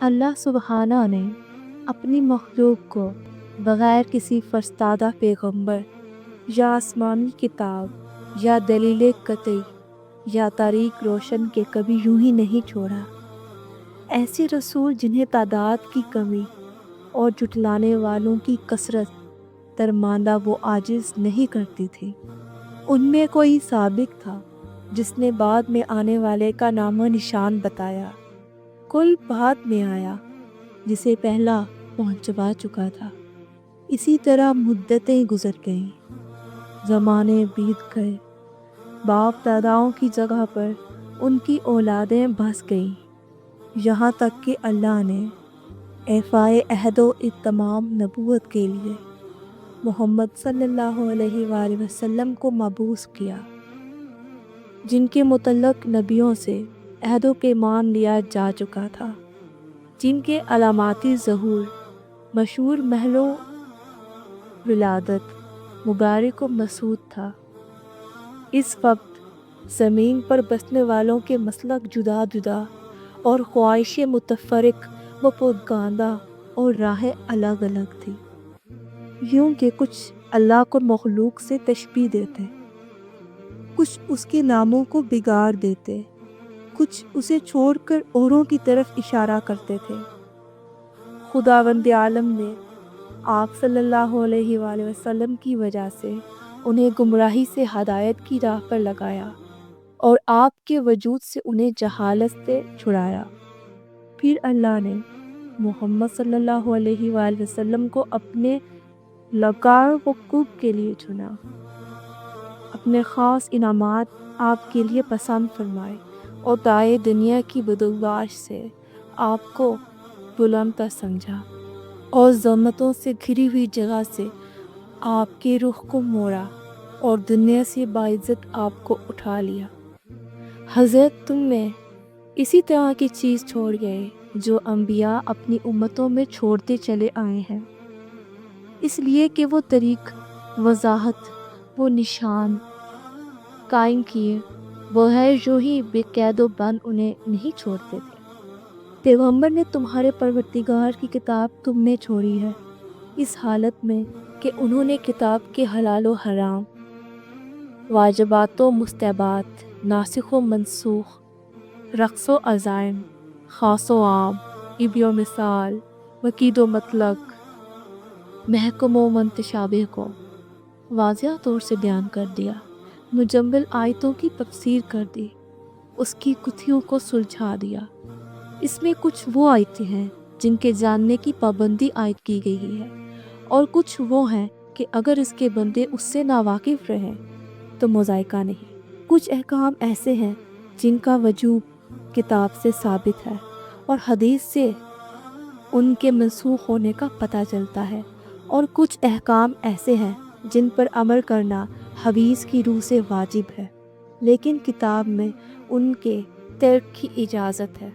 اللہ سبحانہ نے اپنی مخلوق کو بغیر کسی فرستادہ پیغمبر یا آسمانی کتاب یا دلیل قطعی یا طریق روشن کے کبھی یوں ہی نہیں چھوڑا۔ ایسے رسول جنہیں تعداد کی کمی اور جھٹلانے والوں کی کثرت درماندہ وہ عاجز نہیں کرتی تھی۔ ان میں کوئی سابق تھا جس نے بعد میں آنے والے کا نام و نشان بتایا، کل بعد میں آیا جسے پہلا پہنچوا چکا تھا۔ اسی طرح مدتیں گزر گئیں، زمانے بیت گئے، باپ داداؤں کی جگہ پر ان کی اولادیں بس گئیں، یہاں تک کہ اللہ نے ایفائے عہد و اتمام نبوت کے لیے محمد صلی اللہ علیہ وآلہ وسلم کو مبعوث کیا، جن کے متعلق نبیوں سے عہد و پیمان لیا جا چکا تھا، جن کے علاماتی ظہور مشہور محل و ولادت مبارک و مسعود تھا۔ اس وقت زمین پر بسنے والوں کے مسلک جدا جدا اور خواہشیں متفرق و پروپیگنڈا اور راہیں الگ الگ تھی، یوں کہ کچھ اللہ کو مخلوق سے تشبیہ دیتے، کچھ اس کے ناموں کو بگاڑ دیتے، کچھ اسے چھوڑ کر اوروں کی طرف اشارہ کرتے تھے۔ خداوند عالم نے آپ صلی اللہ علیہ وآلہ وسلم کی وجہ سے انہیں گمراہی سے ہدایت کی راہ پر لگایا اور آپ کے وجود سے انہیں جہالت سے چھڑایا۔ پھر اللہ نے محمد صلی اللہ علیہ وآلہ وسلم کو اپنے لقاء وقوف کے لیے چنا، اپنے خاص انعامات آپ کے لیے پسند فرمائے اور دائے دنیا کی بدگماش سے آپ کو بلند تر سمجھا اور ذمتوں سے گھری ہوئی جگہ سے آپ کے رخ کو موڑا اور دنیا سے باعزت آپ کو اٹھا لیا۔ حضرت تم میں اسی طرح کی چیز چھوڑ گئے جو انبیاء اپنی امتوں میں چھوڑتے چلے آئے ہیں، اس لیے کہ وہ طریق، وضاحت، وہ نشان قائم کیے، وہ ہے جو ہی بے قید و بند انہیں نہیں چھوڑتے تھے۔ پیغمبر نے تمہارے پروردگار کی کتاب تم میں چھوڑی ہے، اس حالت میں کہ انہوں نے کتاب کے حلال و حرام، واجبات و مستحبات، ناسخ و منسوخ، رقص و عزائم، خاص و عام، عیب و مثال، وقید و مطلق، محکم و متشابہ کو واضح طور سے بیان کر دیا، مجمل آیتوں کی تفسیر کر دی، اس کی گتھیوں کو سلجھا دیا۔ اس میں کچھ وہ آیتیں ہیں جن کے جاننے کی پابندی عائد کی گئی ہے، اور کچھ وہ ہیں کہ اگر اس کے بندے اس سے ناواقف رہیں تو مذائقہ نہیں۔ کچھ احکام ایسے ہیں جن کا وجوب کتاب سے ثابت ہے اور حدیث سے ان کے منسوخ ہونے کا پتہ چلتا ہے، اور کچھ احکام ایسے ہیں جن پر عمل کرنا حدیث کی روح سے واجب ہے، لیکن کتاب میں ان کے ترک کی اجازت ہے۔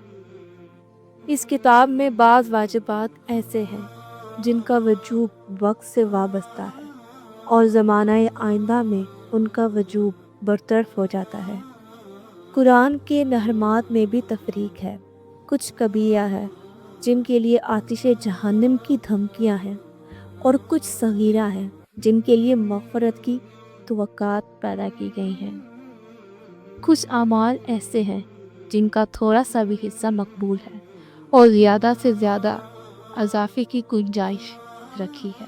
اس کتاب میں بعض واجبات ایسے ہیں جن کا وجوب وقت سے وابستہ ہے اور زمانہ آئندہ میں ان کا وجوب برطرف ہو جاتا ہے۔ قرآن کے محرمات میں بھی تفریق ہے، کچھ کبیرہ ہے جن کے لیے آتش جہنم کی دھمکیاں ہیں، اور کچھ صغیرہ ہیں جن کے لیے مغفرت کی توقعات پیدا کی گئی ہیں۔ کچھ اعمال ایسے ہیں جن کا تھوڑا سا بھی حصہ مقبول ہے اور زیادہ سے زیادہ اضافے کی گنجائش رکھی ہے۔